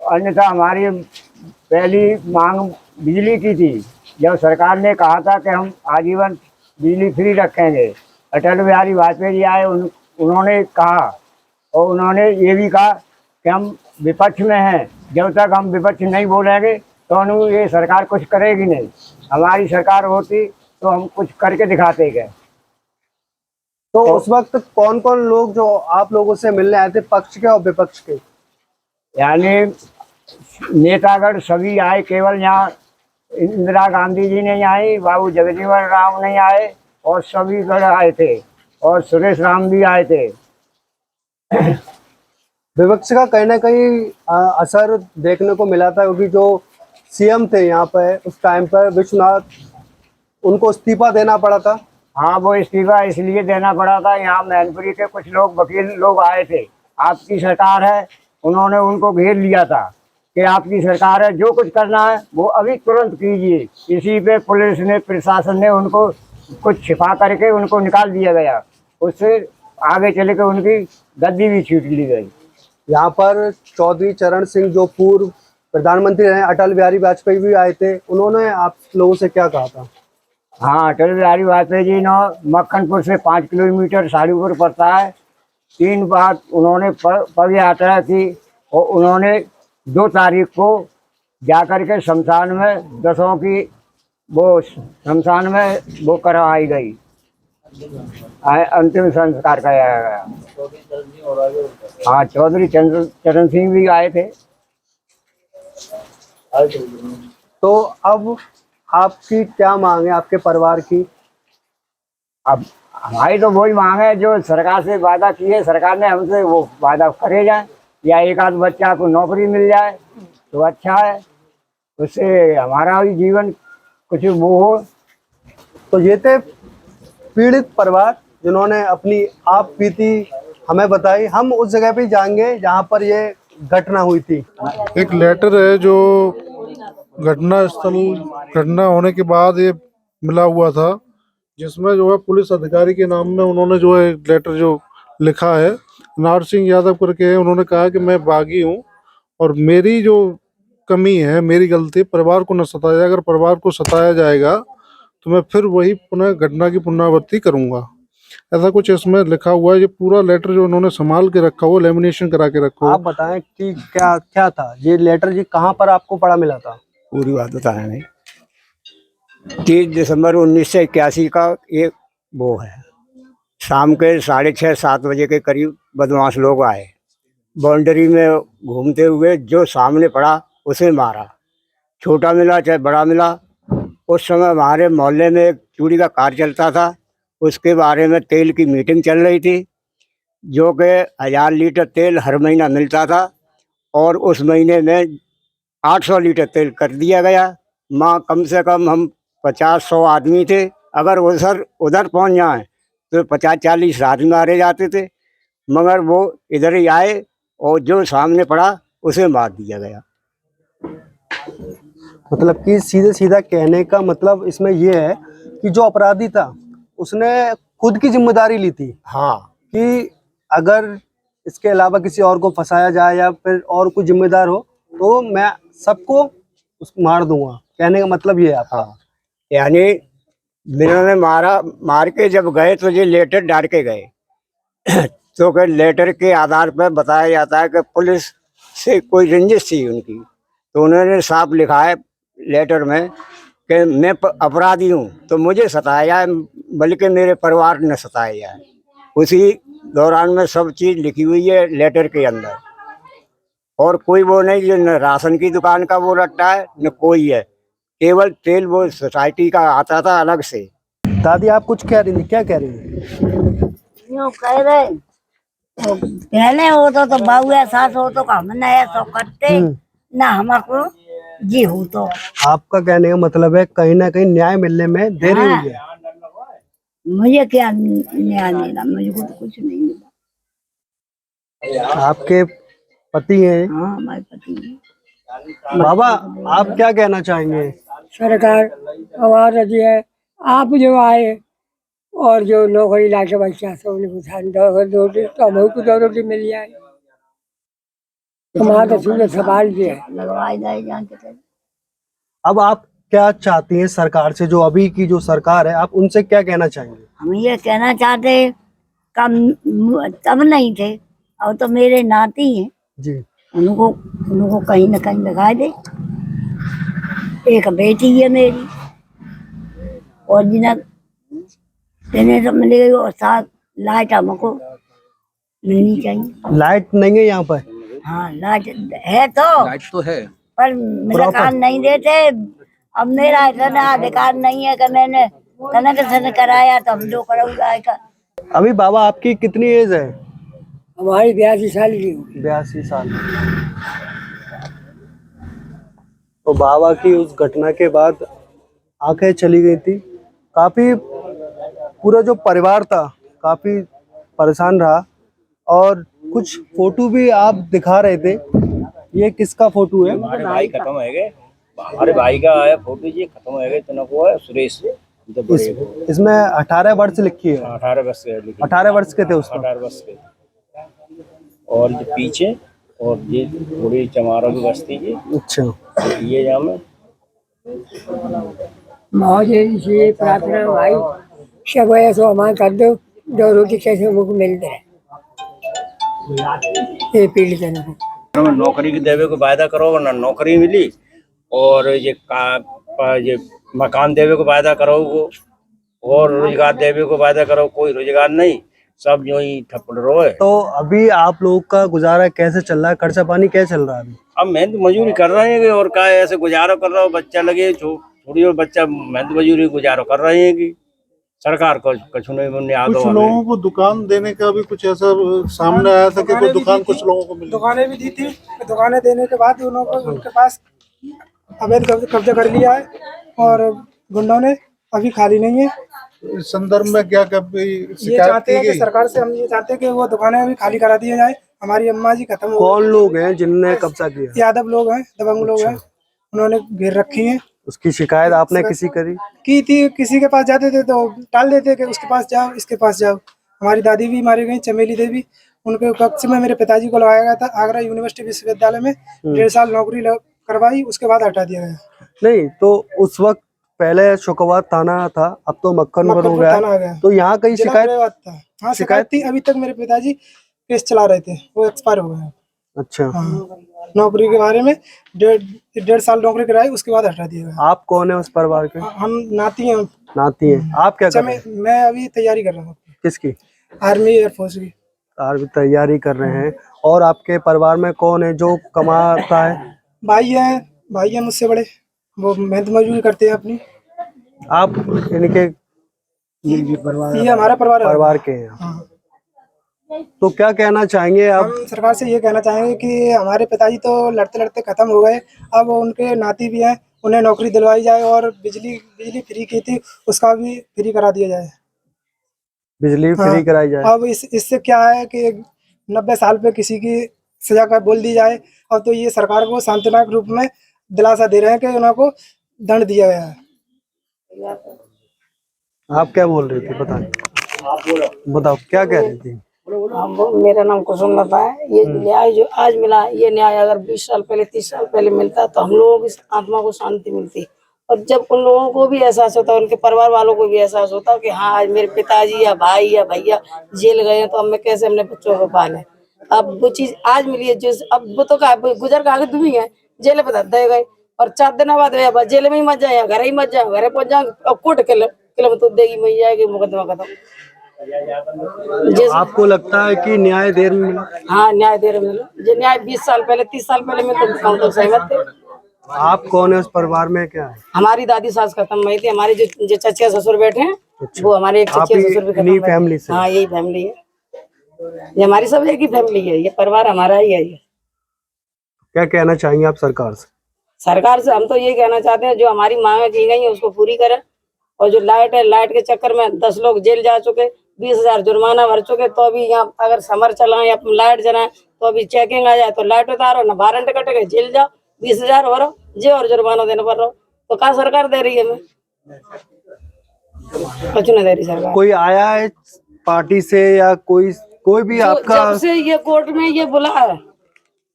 अन्यथा हमारी पहली मांग बिजली की थी, जब सरकार ने कहा था कि हम आजीवन बिजली फ्री रखेंगे। अटल बिहारी वाजपेयी जी आए, उन्होंने कहा, और उन्होंने ये भी कहा कि हम विपक्ष में हैं, जब तक हम विपक्ष नहीं बोलेंगे तो ये सरकार कुछ करेगी नहीं। हमारी सरकार होती तो हम कुछ करके दिखाते गए। तो उस वक्त कौन कौन लोग जो आप लोगों से मिलने आए थे, पक्ष के और विपक्ष के? यानी नेतागढ़ सभी आए, केवल यहाँ इंदिरा गांधी जी नहीं आई, बाबू जगजीवन राम नहीं आए, और सभी गढ़ आए थे, और सुरेश राम भी आए थे। विपक्ष का कहीं ना कहीं असर देखने को मिला था, क्योंकि जो सीएम थे यहाँ पे उस टाइम पर विश्वनाथ, उनको इस्तीफा देना पड़ा था। हाँ, वो इस्तीफा इसलिए देना पड़ा था, यहाँ मैनपुरी के कुछ लोग, वकील लोग आए थे। आपकी सरकार है, उन्होंने उनको घेर लिया था कि आपकी सरकार है, जो कुछ करना है वो अभी तुरंत कीजिए। इसी पे पुलिस ने, प्रशासन ने उनको कुछ छिपा करके उनको निकाल दिया गया। उससे आगे चले के उनकी गद्दी भी छीन ली गई। यहाँ पर चौधरी चरण सिंह जो पूर्व प्रधानमंत्री रहे, अटल बिहारी वाजपेयी भी आए थे, उन्होंने आप लोगों से क्या कहा था? हाँ, अटल बिहारी वाजपेयी जी ने मक्खनपुर से 5 किलोमीटर साड़ीपुर पड़ता है, 3 बार उन्होंने पद यात्रा की, और उन्होंने 2 तारीख को जाकर के शमशान में, 10 की वो शमशान में वो करवाई गई, अंतिम संस्कार कराया गया। हाँ, चौधरी चरण सिंह भी आए थे। तो अब आपकी क्या मांग है, आपके परिवार की? अब हमारी तो वही मांग है जो सरकार से वादा की है, सरकार ने हमसे वो वादा करे जाए, या एक आध बच्चा को नौकरी मिल जाए तो अच्छा है, उससे हमारा भी जीवन कुछ वो हो। तो ये थे पीड़ित परिवार जिन्होंने अपनी आप बीती हमें बताई। हम उस जगह पे जाएंगे जहाँ पर ये घटना हुई थी। एक लेटर है जो घटना होने के बाद ये मिला हुआ था, जिसमें जो है पुलिस अधिकारी के नाम में उन्होंने जो है लेटर जो लिखा है, नार सिंह यादव करके है। उन्होंने कहा कि मैं बागी हूँ और मेरी जो कमी है, मेरी गलती, परिवार को न सताया जाए। अगर परिवार को सताया जाएगा तो मैं फिर वही पुनः घटना की पुनरावृत्ति करूंगा, ऐसा कुछ इसमें लिखा हुआ है। ये पूरा लेटर जो उन्होंने संभाल के रखा हुआ, लेमिनेशन करा के रखा हुआ। आप बताएं कि क्या क्या था ये लेटर जी, कहाँ पर आपको पड़ा मिला था? पूरी बात बताया नहीं। 30 दिसंबर 1981 का ये वो है, शाम के 6:30-7 बजे के करीब बदमाश लोग आए, बाउंड्री में घूमते हुए, जो सामने पड़ा उसे मारा। छोटा मिला चाहे बड़ा मिला। उस समय हमारे मोहल्ले में एक चूड़ी का कार चलता था, उसके बारे में तेल की मीटिंग चल रही थी, जो कि 1000 लीटर तेल हर महीना मिलता था और उस महीने में 800 लीटर तेल कर दिया गया। माँ कम से कम हम 50-100 आदमी थे, अगर उधर पहुंच जाए तो 50-40 आदमी मारे जाते थे, मगर वो इधर ही आए और जो सामने पड़ा उसे मार दिया गया। मतलब कि सीधे सीधा कहने का मतलब इसमें ये है कि जो अपराधी था उसने खुद की जिम्मेदारी ली थी हाँ, कि अगर इसके अलावा किसी और को फंसाया जाए या फिर और कोई जिम्मेदार हो तो मैं सबको मार दूंगा। कहने का मतलब ये है आपका। हाँ, यानी जिन्होंने मार के जब गए तो ये लेटर डाल के गए तो फिर लेटर के आधार पर बताया जाता है कि पुलिस से कोई रंजिश थी उनकी, तो उन्होंने साफ लिखा है लेटर में कि मैं अपराधी हूँ तो मुझे सताया जाए, बल्कि मेरे परिवार ने सताया जाए। उसी दौरान में सब चीज़ लिखी हुई है लेटर के अंदर, और कोई वो नहीं जो न राशन की दुकान का वो रखता है न कोई है, केवल तेल वो सोसाइटी का आता था अलग से। दादी आप कुछ कह रही थी, क्या कह रही थी? यूं कह रहे तो पहले होता तो बहू है सास हो तो हम न ऐसा करते ना हमको जी हो तो। आपका कहने का मतलब है कहीं ना कहीं न्याय मिलने में देरी हुई है। मुझे क्या न्याय मिला, मुझे तो कुछ नहीं मिला। आपके पति हैं? हाँ हमारे पति हैं। बाबा आप क्या कहना चाहेंगे? सरकार आवाज दी है, आप जो आए और जो नौकरी लाके बच्चा सब दो तो हमको 2 रोटी मिल जाए, हमारा तो सूर्य सवाल भी है। लगवाई जाए जान के। अब आप क्या चाहती हैं सरकार से? जो अभी की जो सरकार है आप उनसे क्या कहना चाहेंगे? हम ये कहना चाहते कम तब नहीं थे, अब तो मेरे नाती हैं, जी उनको कहीं न कहीं लगा दे। एक बेटी है मेरी और जिन्हें तो मिलेगी और साथ लाइट हमको मिलनी चाहिए। लाइट नहीं है यहाँ पर? हाँ लाइट है तो है पर मेरा काम नहीं देते। अब मेरा इतना अधिकार नहीं है कि मैंने तनक से कराया तो हम जो करूँगा। अभी बाबा आपकी कितनी एज है? हमारी 82 साल की होगी। 82 साल। तो बाबा की उस घटना के बाद आंखें चली गई थी, काफी पूरा जो परिवार था काफी परेशान रहा। और कुछ फोटो भी आप दिखा रहे थे, ये किसका फोटो है? हमारे भाई खत्म है गए, हमारे भाई का आया फोटो जी, खत्म है गए इतना को है सुरेश। इसमें 18 वर्ष लिखी है। 18 वर्ष के 18 वर्ष के थे उसमें। 18 वर्ष के। और ये पीछे और ये थोड़ी चमारों की बस्ती जी। अच्छा ये जाम है महोदय जी प्रार्थना भाई सब ऐसा हमारे कर दो, 2 रोटी कैसे मुझको मिल रहे ये पीड़ित को। नौकरी की देवे को वायदा करो वरना नौकरी मिली, और ये मकान देवे को वायदा करो वो, और रोजगार देवे को वायदा करो, कोई रोजगार नहीं, सब जो ही ठप्पड़ रहो है। तो अभी आप लोग का गुजारा कैसे चल रहा है? खर्चा पानी कैसे चल रहा है? अब मेहनत मजदूरी कर रहे हैं और क्या ऐसे गुजारा कर रहा हो, बच्चा लगे थोड़ी और बच्चा मेहनत मजदूरी गुजारा कर रहे हैं कि सरकार को कुछ नहीं आ कुछ लोगों को दुकान देने का भी कुछ ऐसा सामने आया था कि कोई दुकान कुछ लोगों को मिली। दुकानें भी दी थी, दुकानें देने के बाद उनके पास अवैध कब्जा कर लिया है और गुंडों ने अभी खाली नहीं है। इस संदर्भ में क्या ये चाहते हैं कि सरकार से हम ये चाहते हैं कि वो दुकानें अभी खाली करा दी जाए। हमारी अम्मा जी खत्म हो कौन लोग हैं जिनने कब्जा किया? यादव लोग हैं, दबंग लोग हैं, उन्होंने घेर रखी है। उसकी शिकायत आपने किसी करी? की थी, किसी के पास जाते थे तो टाल देते कि उसके पास जाओ इसके पास जाओ। हमारी दादी भी मारी गई, चमेली देवी, उनके पक्ष में मेरे पिताजी को लगाया गया था आगरा यूनिवर्सिटी विश्वविद्यालय में। 1.5 साल नौकरी करवाई, उसके बाद हटा दिया गया। नहीं तो उस वक्त पहले शुक्रवार थाना था, अब तो मक्खनपुर हो थाना आ गया, गया। तो यहाँ कहीं जिला शिकायत? फिरोजाबाद था। हाँ शिकायत थी, अभी तक मेरे पिताजी केस चला रहे थे, वो एक्सपायर हो गए। अच्छा हाँ, नौकरी के बारे में 1.5 साल नौकरी कराई, उसके बाद हटा दिया गया। आप कौन है उस परिवार के? हम नाती हैं। नाती हैं। आप क्या कर रहे हैं? मैं अभी तैयारी कर रहा हूँ किसकी? आर्मी एयरफोर्स की। आप तैयारी कर रहे हैं। और आपके परिवार में कौन है जो कमाता है? भाई है मुझसे बड़े, वो मेहनत मजदूरी करते हैं अपनी। आप इनके ये हमारा परिवार है। परिवार के हैं। हाँ। तो क्या कहना चाहेंगे आप? हम सरकार से ये कहना चाहेंगे कि हमारे पिताजी तो लड़ते लड़ते खत्म हो गए, अब उनके नाती भी हैं, उन्हें नौकरी दिलवाई जाए और बिजली फ्री की थी उसका भी फ्री करा दिया जाए। बिजली फ्री हाँ। कराई जाए। अब इससे क्या है कि 90 साल पे किसी की सजा का बोल दी जाए। अब तो ये सरकार को सांत्वना के रूप में दिलासा दे रहे हैं कि उनको दंड दिया गया है। आप क्या बोल रही थी? बताओ क्या कह रही थी? मेरा नाम कुसुम लता है। ये न्याय जो आज मिला है, ये न्याय अगर 20 साल पहले 30 साल पहले मिलता तो हम लोगों की आत्मा को शांति मिलती, और जब उन लोगों को भी एहसास होता, उनके परिवार वालों को भी एहसास होता कि हाँ आज मेरे पिताजी या भाई या भैया जेल गए हैं तो अब मैं कैसे अपने बच्चों को पाले। अब वो चीज आज मिली है, जो अब वो तो क्या गुजर का तुम ही है, जेल में दे गए और 4 दिन बाद जेल में ही मत जाए, घर ही मत जाए, घर पहुंच जाए, कोर्ट किलो तो देगी मिल जाएगी, मुकदमा खत्म। आपको लगता है कि न्याय देर में मिला? हाँ न्याय देर में मिला। जो न्याय 20 साल पहले 30 साल पहले में तो सहमत थे। आप कौन है उस परिवार में? क्या है? हमारी दादी सास खत्म हुई थी, हमारे जो चचा ससुर बैठे हैं वो हमारे एक चचा ससुर भी खत्म हुए। फैमिली से? हाँ यही फैमिली है, ये हमारी सब एक ही फैमिली है, ये परिवार हमारा ही है। ये क्या कहना चाहेंगे आप सरकार से? सरकार से हम तो ये कहना चाहते हैं जो हमारी मांगे की गई है उसको पूरी करें, और जो लाइट है, लाइट के चक्कर में 10 लोग जेल जा चुके, 20,000 जुर्माना भर चुके, तो अभी यहाँ अगर समर चलाएं या लाइट जलाएं तो अभी चेकिंग आ जाए तो लाइट उतारो ना, वारंट कटेगा, जेल जाओ, 20,000 हो रहा जे और जुर्माना देना पड़ रहा। तो क्या सरकार दे रही है? हमें कुछ नहीं दे रही सरकार। कोई आया है पार्टी से या कोई भी आपका? जब से ये कोर्ट में ये बुला है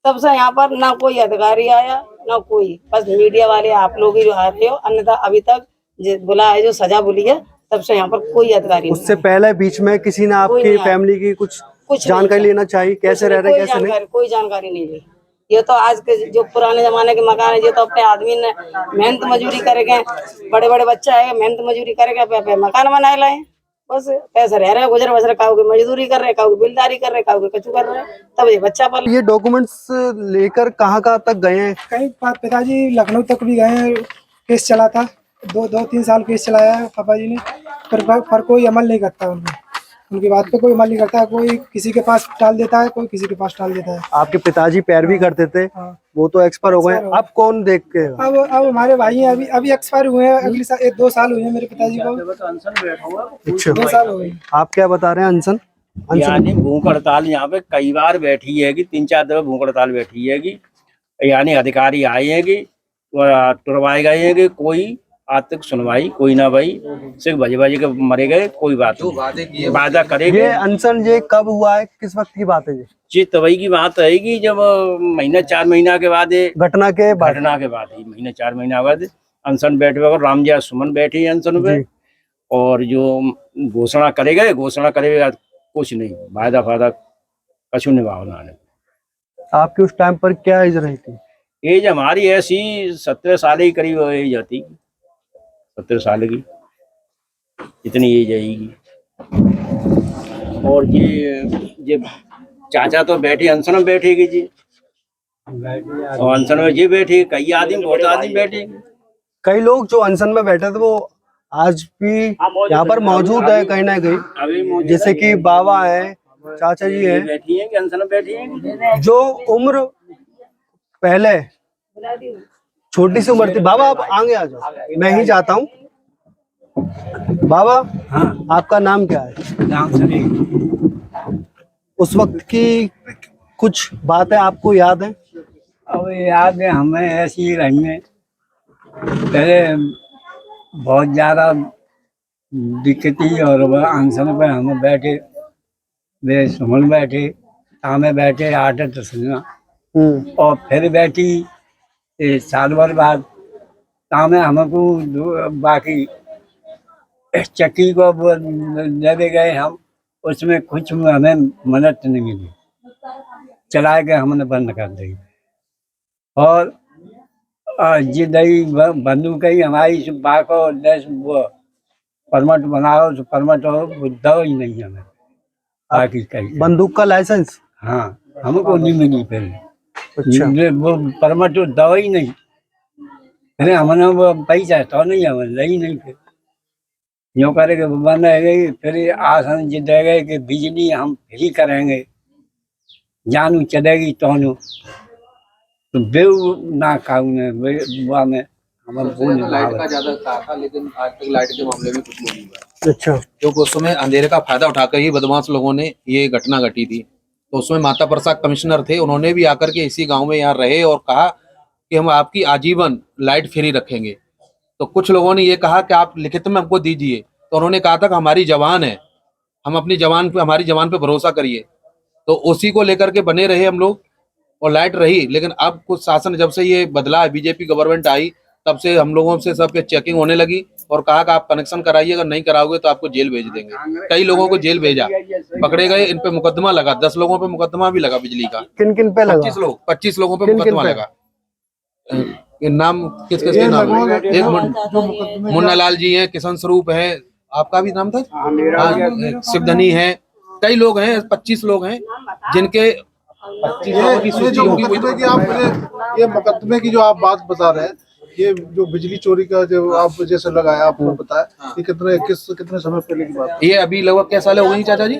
तब से यहाँ पर ना कोई अधिकारी आया ना कोई, बस मीडिया वाले आप लोग ही जो आ रहे हो, अन्यथा अभी तक जो बुला है, जो सजा बुली है, तब से यहाँ पर कोई अधिकारी उससे पहले बीच में किसी ने आपकी फैमिली की कुछ जानकारी लेना चाहिए, कैसे रह रहे कैसे नहीं? कोई जानकारी नहीं ली। ये तो आज के जो पुराने जमाने के मकान है, ये तो अपने आदमी ने मेहनत मजदूरी करेंगे, बड़े बड़े बच्चा है मेहनत मजदूरी करेंगे, मकान बनाए लाए, बस पैसे रह रहे गुजर बसर, काऊ की मजदूरी कर रहे, काऊ की बिलदारी कर रहे, काऊ की कचू कर रहे, तब ये बच्चा पर। ये डॉक्यूमेंट्स लेकर कहाँ तक गए हैं? कई पिताजी लखनऊ तक भी गए हैं, केस चला था, 2-3 साल केस चलाया है पापा जी ने, पर कोई अमल नहीं करता उनकी बात पे कोई अमल नहीं करता। कोई किसी के पास टाल देता है, कोई किसी के पास टाल देता है। आपके पिताजी पैरवी करते थे? हाँ। वो तो एक्सपायर हो गए, अब कौन देख के? अब हमारे भाई हैं, अभी एक्सपायर हुए हैं, अगली साल 2 साल हुए हैं मेरे पिताजी को। अच्छा 2 साल हो गए। आप क्या बता रहे हैं? अनशन यानी भूख हड़ताल यहाँ पे कई बार बैठी है कि 3-4 दफे भूख हड़ताल बैठी है कि यानी अधिकारी आए हैं कि तुड़वाए गए हैं कि कोई आज तक सुनवाई कोई ना भाई, सिर्फ बजे के मरे गए, कोई बात नहीं, वादा करेंगे। ये अनशन ये कब हुआ है, किस वक्त की बात है? ये तवई की बात है कि जब 4 महीना के बाद घटना के बाद ही महीना 4 महीना बाद अनशन बैठे और रामजिया सुमन बैठी है अनशन पे, और जो घोषणा करेगा कुछ नहीं, वायदा फायदा कछु निभावना नहीं। आपकी उस टाइम पर क्या एज रही थी? एज हमारी ऐसी 17 साल ही करीब एज आती, 17 साल की इतनी एज आएगी। और ये चाचा तो बैठे अनशन में बैठेगी जी, और अनशन में ये बैठे, कई आदमी बहुत आदमी बैठे, कई लोग जो अनशन में बैठे थे वो आज भी यहाँ पर मौजूद है कहीं ना कहीं, जैसे कि बाबा है, चाचा जी है, बैठी है कि अनशन में बैठी है। जो उम्र पहले छोटी सी उम्र थी। बाबा आप आगे आ जाओ, मैं ही जाता हूँ। बाबा हाँ, आपका नाम क्या है? नाम सलीम। उस वक्त की कुछ बातें आपको याद है? अब याद है हमें ऐसी रही है, पहले बहुत ज़्यादा दिक्कती, और वह अनशन पे हम बैठे, वे सुमन बैठे, तामे बैठे 8-10 दिन, और फिर बैठी 1 साल भर बाद तामे हमको बाकी चक्की को ले गए हम, उसमें कुछ हमें मदद नहीं मिली, चला के हमने बंद कर दी। और जी दई बंदूक ही हमारी बाको वो परमिट बनाओ तो परमिट हो बुद्धा ही नहीं हमें बाकी कहीं। बंदूक का लाइसेंस? हाँ हमको नहीं मिली फिर। अच्छा वो परमट तो दवाई नहीं, अरे हमने वो पैसा तो नहीं है, लई नहीं फिर यूँ करे के बंद है गई, फिर आसन जिद है गए कि बिजली हम फ्री करेंगे, जानू चलेगी तो बेव ना खाऊ ने बुआ में हम बोल लाइट का ज्यादा कहा था, लेकिन आज तक लाइट के मामले में कुछ नहीं हुआ। अच्छा क्योंकि उस समय अंधेरे का फायदा उठाकर ही बदमाश लोगों ने ये घटना घटी थी। तो उसमें माता प्रसाद कमिश्नर थे, उन्होंने भी आकर के इसी गांव में यहाँ रहे और कहा कि हम आपकी आजीवन लाइट फ्री रखेंगे। तो कुछ लोगों ने ये कहा कि आप लिखित में हमको दीजिए, तो उन्होंने कहा था कि हमारी जवान है, हम अपनी जवान पे, हमारी जवान पे भरोसा करिए। तो उसी को लेकर के बने रहे हम लोग और लाइट रही। लेकिन अब कुछ शासन जब से ये बदला है, बीजेपी गवर्नमेंट आई, तब से हम लोगों से सबके चेकिंग होने लगी और कहा कि आप कनेक्शन कराइए, अगर नहीं कराओगे तो आपको जेल भेज देंगे। कई लोगों को जेल भेजा, पकड़े गए, इन पे मुकदमा लगा, 10 लोगों पे मुकदमा भी लगा बिजली का। किन किन पे लगा? 25 लोगों पे किन मुकदमा पे? लगा। ये नाम किस किस के नाम है? एक मुन्ना लाल जी हैं, किशन स्वरूप है, आपका भी नाम था, शिवधनी है, कई लोग हैं, 25 लोग हैं जिनके 25 लोगों की ये सूची जो होगी। वही मुकदमे की आप मुझे, ये मुकदमे की जो आप बात बता रहे हैं, ये जो बिजली चोरी का जो आप जैसे लगाया, आपको बताया, ये कितने समय पहले की बात है? ये अभी लगभग क्या साल हो गई चाचा जी?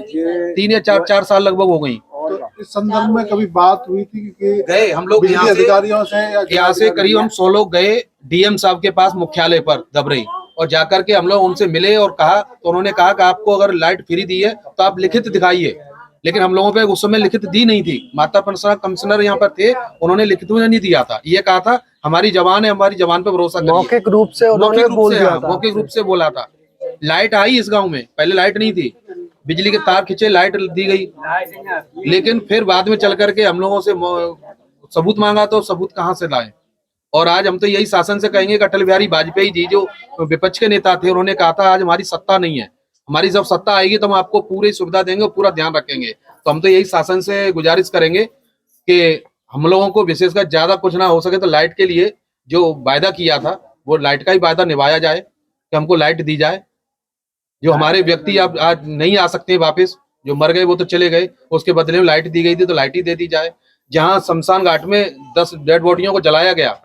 3 या 4 साल लगभग हो गई। तो इस संदर्भ में कभी बात हुई थी कि गए हम लोग बिजली अधिकारियों से या यहाँ से करीब हम 100 लोग गए डीएम साहब के पास मुख्यालय पर दबरई, और जाकर के हम लोग उनसे मिले और कहा, तो उन्होंने कहा कि आपको अगर लाइट फ्री दी है तो आप लिखित दिखाइए। लेकिन हम लोगों पे उस समय लिखित दी नहीं थी। माता प्रसाद कमिश्नर यहाँ पर थे, उन्होंने लिखित में नहीं दिया था। ये कहा था हमारी जवान है, हमारी जवान पे भरोसा करिए। मौखिक रूप से उन्होंने बोल दिया था। मौखिक रूप से बोला था। लाइट आई इस गांव में, पहले लाइट नहीं थी, बिजली के तार खींचे, लाइट दी गई। लेकिन फिर बाद में चल करके हम लोगों से सबूत मांगा, तो सबूत कहाँ से लाए? और आज हम तो यही शासन से कहेंगे कि अटल बिहारी वाजपेयी जी जो विपक्ष के नेता थे, उन्होंने कहा था आज हमारी सत्ता नहीं है, हमारी जब सत्ता आएगी तो हम आपको पूरी सुविधा देंगे और पूरा ध्यान रखेंगे। तो हम तो यही शासन से गुजारिश करेंगे कि हम लोगों को विशेषकर ज्यादा कुछ ना हो सके तो लाइट के लिए जो वायदा किया था, वो लाइट का ही वायदा निभाया जाए कि हमको लाइट दी जाए। जो हमारे व्यक्ति अब आज नहीं आ सकते वापस, जो मर गए वो तो चले गए, उसके बदले में लाइट दी गई थी तो लाइट ही दे दी जाए। जहाँ शमशान घाट में 10 डेड बॉडियों को जलाया गया,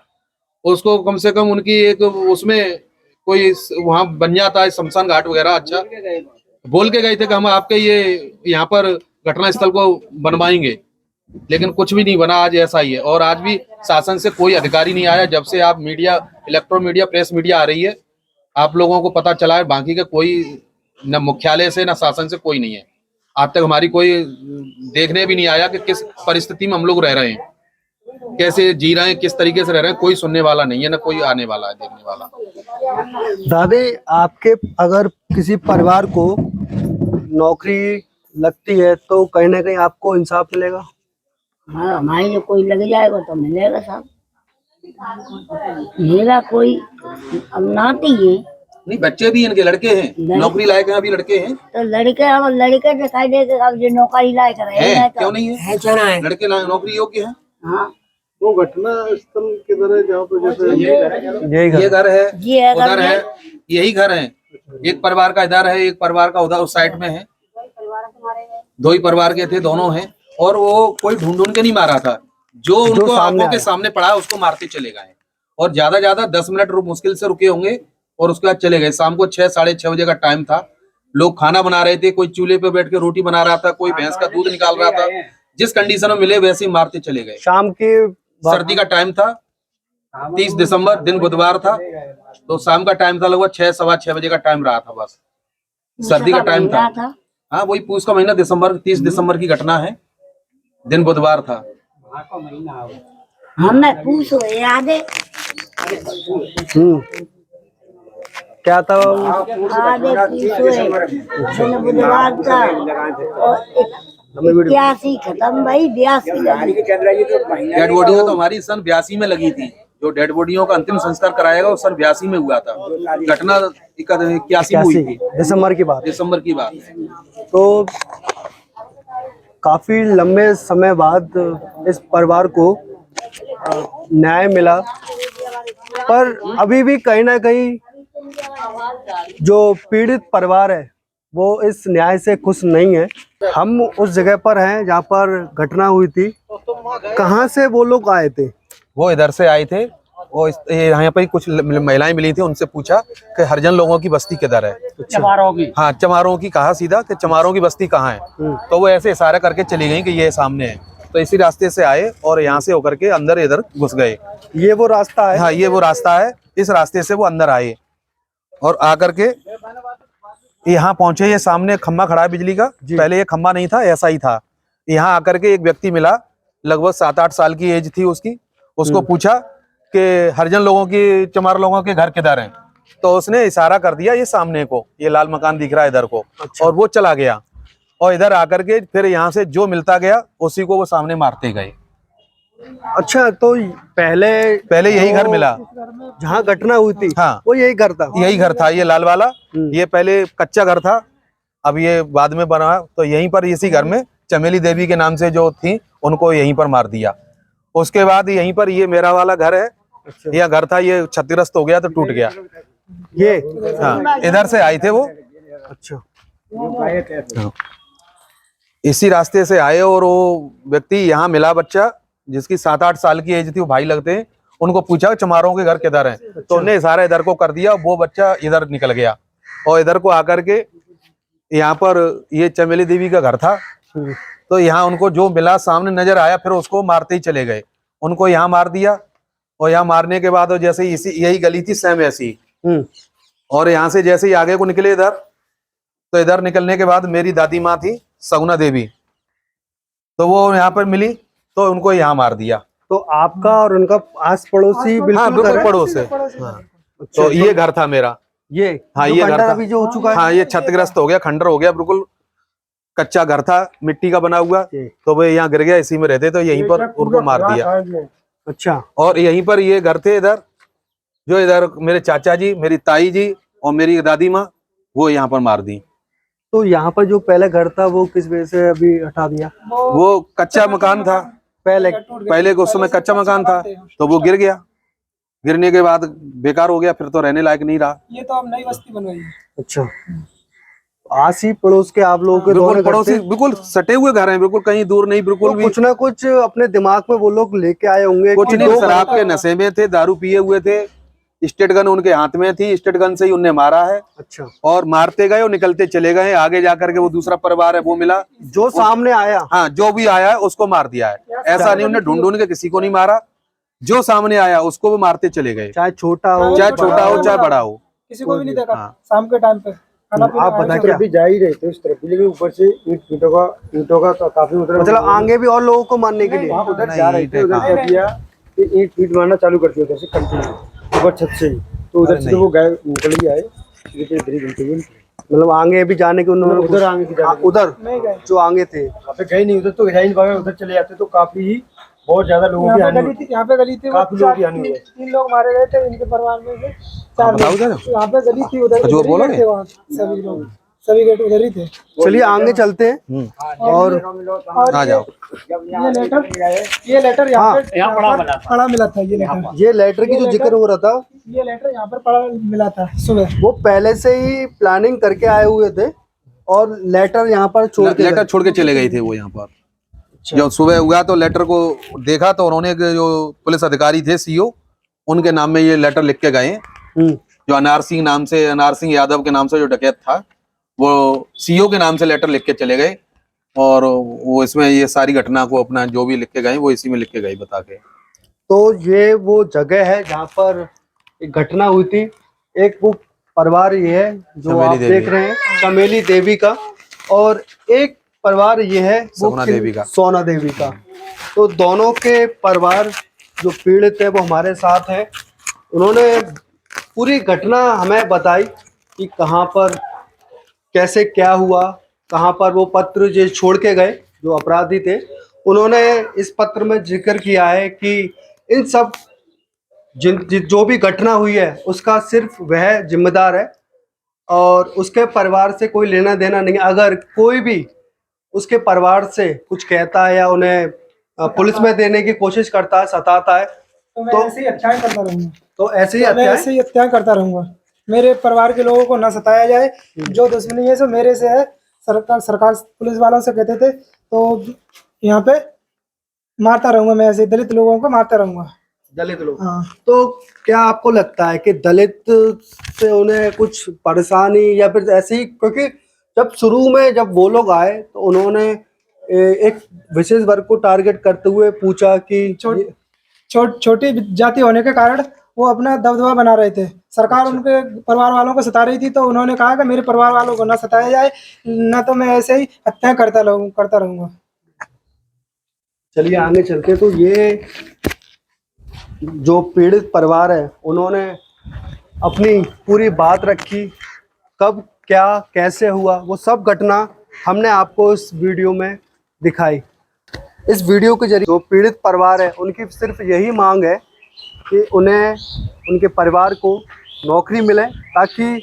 उसको कम से कम उनकी एक उसमें कोई वहां बन जाता है शमशान घाट वगैरह। अच्छा बोल के गए थे कि हम आपके ये यहाँ पर घटना स्थल को बनवाएंगे, लेकिन कुछ भी नहीं बना। आज ऐसा ही है। और आज भी शासन से कोई अधिकारी नहीं आया। जब से आप media, electronic media, press media आ रही है, आप लोगों को पता चला है, बाकी का कोई न मुख्यालय से न शासन से कोई नहीं है। आज तक हमारी कोई देखने भी नहीं आया कि किस परिस्थिति में हम लोग रह रहे हैं, कैसे जी रहे हैं, किस तरीके से रह रहे हैं। कोई सुनने वाला नहीं है, ना कोई आने वाला है देखने वाला। दादी, आपके अगर किसी परिवार को नौकरी लगती है तो कहीं ना कहीं आपको इंसाफ मिलेगा? हाँ, हमारे जो कोई लग जाएगा तो मिलेगा साहब। मेरा कोई अब नाती है, नहीं बच्चे भी इनके लड़के हैं, नौकरी लायक हैं, अभी लड़के हैं। तो लड़के दिखाई दे के अब जो नौकरी लायक रहे है, क्यों नहीं है? लड़के नौकरी योग्य हैं। हाँ, वो घटना स्थल किधर है जहाँ पे जैसे ये घर है, उधर है, यही घर है। एक परिवार का इधर है, एक परिवार का उधर उस साइड में है। 2 ही परिवार के थे, दोनों हैं। और वो कोई ढूंढ के नहीं मारा था, जो उनको आंखों के सामने पड़ा उसको मारते चले गए। और ज्यादा 10 मिनट मुश्किल से रुके होंगे और उसके बाद चले गए। शाम को 6, साढ़े 6 बजे का टाइम था। लोग खाना बना रहे थे, कोई चूल्हे पे बैठ के रोटी बना रहा था, कोई भैंस का दूध निकाल रहा था। जिस कंडीशन में मिले वैसे ही मारते चले गए। शाम की सर्दी का टाइम था, 30 दिसंबर दिन बुधवार था, तो शाम का टाइम था, लगभग 6, सवा 6 बजे का टाइम रहा था। बस सर्दी का टाइम था। हाँ, वही पूस का महीना, दिसंबर, 30 दिसंबर की घटना है, दिन बुधवार था। हमें पूछ याद है क्या था? दिन बुधवार था और 81 खत्म भाई, 82 डेड बॉडियां तो हमारी सन 82 में लगी थी। जो डेड बॉडियों का अंतिम संस्कार कराएगा वो सन 82 में हुआ था। घटना 81 में हुई थी, दिसंबर की बात। दिसंबर की बात है। तो काफी लंबे समय बाद इस परिवार को न्याय मिला, पर अभी भी कहीं ना कहीं जो पीड़ित परिवार है वो इस न्याय से खुश नहीं है। हम उस जगह पर हैं जहाँ पर घटना हुई थी कहाँ से वो लोग आए थे? वो इधर से आए थे और यहाँ पर कुछ महिलाएं मिली थी, उनसे पूछा कि हरिजन लोगों की बस्ती किधर है। चमारों की। हाँ, चमारों की कहा सीधा कि चमारों की बस्ती कहाँ है। तो वो ऐसे इशारा करके चली गई कि ये सामने है। तो इसी रास्ते से आए और यहाँ से होकर के अंदर इधर घुस गए। ये वो रास्ता है? हाँ, ये वो रास्ता है। इस रास्ते से वो अंदर आए और आकर के यहाँ पहुंचे। ये सामने खम्बा खड़ा है बिजली का, पहले ये खम्बा नहीं था, ऐसा ही था। यहाँ आकर के एक व्यक्ति मिला, लगभग 7-8 साल की एज थी उसकी। उसको पूछा कि हरिजन लोगों की, चमार लोगों के घर किधर हैं। तो उसने इशारा कर दिया ये सामने को, ये लाल मकान दिख रहा है इधर को। और वो चला गया और इधर आकर के फिर यहाँ से जो मिलता गया उसी को वो सामने मारते गए। अच्छा, तो पहले यही घर मिला जहाँ घटना हुई थी? हाँ, वो यही घर था? यही घर था, ये लाल वाला। ये पहले कच्चा घर था, अब ये बाद में बना। तो यहीं पर इसी घर में चमेली देवी के नाम से जो थी उनको यहीं पर मार दिया। उसके बाद यहीं पर ये मेरा वाला घर है। यह घर था, ये क्षतिग्रस्त हो गया तो टूट गया। ये हाँ, इधर से आए थे वो। अच्छा, हाँ, इसी रास्ते से आए और वो व्यक्ति यहाँ मिला, बच्चा जिसकी 7-8 साल की एज थी, वो भाई लगते हैं। उनको पूछा चमारों के घर किधर है। तो उन्हें इशारा इधर को कर दिया, वो बच्चा इधर निकल गया और इधर को आकर के यहाँ पर ये चमेली देवी का घर था। तो यहाँ उनको जो मिला सामने नजर आया, फिर उसको मारते ही चले गए। उनको यहाँ मार दिया और यहाँ मारने के बाद जैसे इसी यही गली थी सेम ऐसी, और यहाँ से जैसे ही आगे को निकले इधर, तो इधर निकलने के बाद मेरी दादी माँ थी सगुना देवी, तो वो यहाँ पर मिली तो उनको यहाँ मार दिया। तो आपका और उनका आस पड़ोसी हाँ, बिल्कुल बिल्कुल पड़ोस है। हाँ, तो ये घर था मेरा। ये हाँ, जो ये घर खंडर था अभी जो हो चुका है? हाँ, ये क्षतिग्रस्त हो गया, खंडर हो गया, बिल्कुल कच्चा घर था, मिट्टी का बना हुआ। तो वो यहाँ गिर गया, इसी में रहते, तो यहीं पर उनको मार दिया। अच्छा, और यहीं पर ये घर थे इधर, जो इधर मेरे चाचा जी, मेरी ताई जी और मेरी दादी माँ, वो यहाँ पर मार दी। तो यहाँ पर जो पहले घर था वो किस वजह से अभी हटा दिया? वो कच्चा मकान था पहले उस समय कच्चा मकान था, तो वो गिर गया। गिरने के बाद बेकार हो गया, फिर तो रहने लायक नहीं रहा। ये तो अब नई बस्ती बन गई है। अच्छा, आसी पड़ोस के आप लोगों के बिल्कुल पड़ोसी, बिल्कुल सटे हुए घर हैं, बिल्कुल कहीं दूर नहीं, बिल्कुल तो भी। कुछ ना कुछ अपने दिमाग में वो लोग लेके आए होंगे। कुछ कि नहीं, दो शराब के नशे में थे, दारू पिए हुए थे, स्टेट गन उनके हाथ में थी, स्टेट गन से ही उन्हें मारा है। अच्छा, और मारते गए और निकलते चले गए। आगे जाकर के वो दूसरा परिवार है वो मिला, जो सामने आया। हाँ, जो भी आया है उसको मार दिया है। ऐसा नहीं उन्हें ढूंढ ढूंढ के किसी को नहीं मारा, जो सामने आया उसको वो मारते चले गए, चाहे छोटा हो चाहे बड़ा हो। किसी को भी नहीं देखा। हाँ। शाम के टाइम पे आप बता क्या भी जा ही रहे थे उस तरफ, लेकिन ऊपर से ईंटों का तो काफी मतलब आगे भी और लोगों को मारने के लिए? उधर जा रहे थे, उधर क्या किया कि ईंट फीट मारना चालू कर दिया जैसे कंटिन्यू ऊपर छत से ही। तो उधर से वो गए, निकल ही आए, इधर ही घंटे में। मतलब आगे भी जाने के उन्होंने उधर आगे की जाने उधर जो आगे थे वहाँ पे गए नहीं, उधर तो गए नहीं, उधर चले जाते तो काफी ही बहुत ज्यादा लोगों की हानि हुई। यहाँ पे गली थी, काफी लोगों की हानि हुई। 3 लोग मारे गए थे इनके परिवार में से, 4 बताओ लोग। जरा। यहाँ पे गली थी, उधर जो बोलोगे? थे वहाँ सभी लोग, सभी गेट उधर ही थे। चलिए आगे चलते हैं। और आ जाओ। ये लेटर यहाँ पर पड़ा मिला था। ये लेटर की जो जिक्र हो रहा था, ये लेटर यहाँ पर पड़ा मिला था सुबह। वो पहले से ही प्लानिंग करके आए हुए थे और लेटर यहाँ पर लेटर छोड़ के चले गए थे वो यहाँ पर। जब सुबह हुआ तो लेटर को देखा तो उन्होंने जो पुलिस अधिकारी थे सीओ, उनके नाम में ये लेटर लिख के गए। जो अनार सिंह यादव के नाम से जो डकैत था, वो सीओ के नाम से लेटर लिख के चले गए। और वो इसमें ये सारी घटना को अपना जो भी लिख के गए वो इसी में लिख के गए बता के। तो ये वो जगह है जहाँ पर एक घटना हुई थी। एक वो परिवार ये है जो आप देख रहे हैं, चमेली देवी का, और एक परिवार ये है वो सोना देवी का। तो दोनों के परिवार जो पीड़ित है वो हमारे साथ हैं। उन्होंने पूरी घटना हमें बताई कि कहाँ पर कैसे क्या हुआ, कहाँ पर वो पत्र जो छोड़ के गए जो अपराधी थे। उन्होंने इस पत्र में जिक्र किया है कि इन सब जो भी घटना हुई है उसका सिर्फ वह जिम्मेदार है और उसके परिवार से कोई लेना देना नहीं। अगर कोई भी उसके परिवार से कुछ कहता है या उन्हें पुलिस में देने की कोशिश करता है, सताता है, तो ऐसे ही हत्याएं करता रहूंगा। तो ऐसे ही हत्याएं करता रहूंगा। मेरे परिवार के लोगों को ना सताया जाए। जो दुश्मनी है सो मेरे से है। सरकार पुलिस वालों से कहते थे। तो यहाँ पे मारता रहूंगा, मैं ऐसे दलित लोगों को मारता रहूंगा। दलित लोग। हाँ। तो क्या आपको लगता है कि दलित से उन्हें कुछ परेशानी या फिर ऐसी, क्योंकि जब शुरू में जब वो लोग आए तो उन्होंने एक विशेष वर्ग को टारगेट करते हुए पूछा कि छोटी जाति होने के कारण वो अपना दबदबा बना रहे थे। सरकार उनके परिवार वालों को सता रही थी, तो उन्होंने कहा कि मेरे परिवार वालों को ना सताया जाए, ना तो मैं ऐसे ही हत्याएं करता रहूंगा। चलिए आगे चलते। तो ये जो पीड़ित परिवार है उन्होंने अपनी पूरी बात रखी, कब क्या कैसे हुआ वो सब घटना हमने आपको इस वीडियो में दिखाई। इस वीडियो के जरिए जो पीड़ित परिवार है उनकी सिर्फ यही मांग है कि उन्हें उनके परिवार को नौकरी मिले, ताकि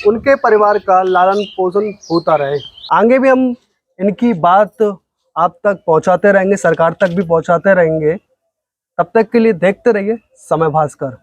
उनके परिवार का लालन पोषण होता रहे। आगे भी हम इनकी बात आप तक पहुंचाते रहेंगे, सरकार तक भी पहुंचाते रहेंगे। तब तक के लिए देखते रहिए समय भास्कर।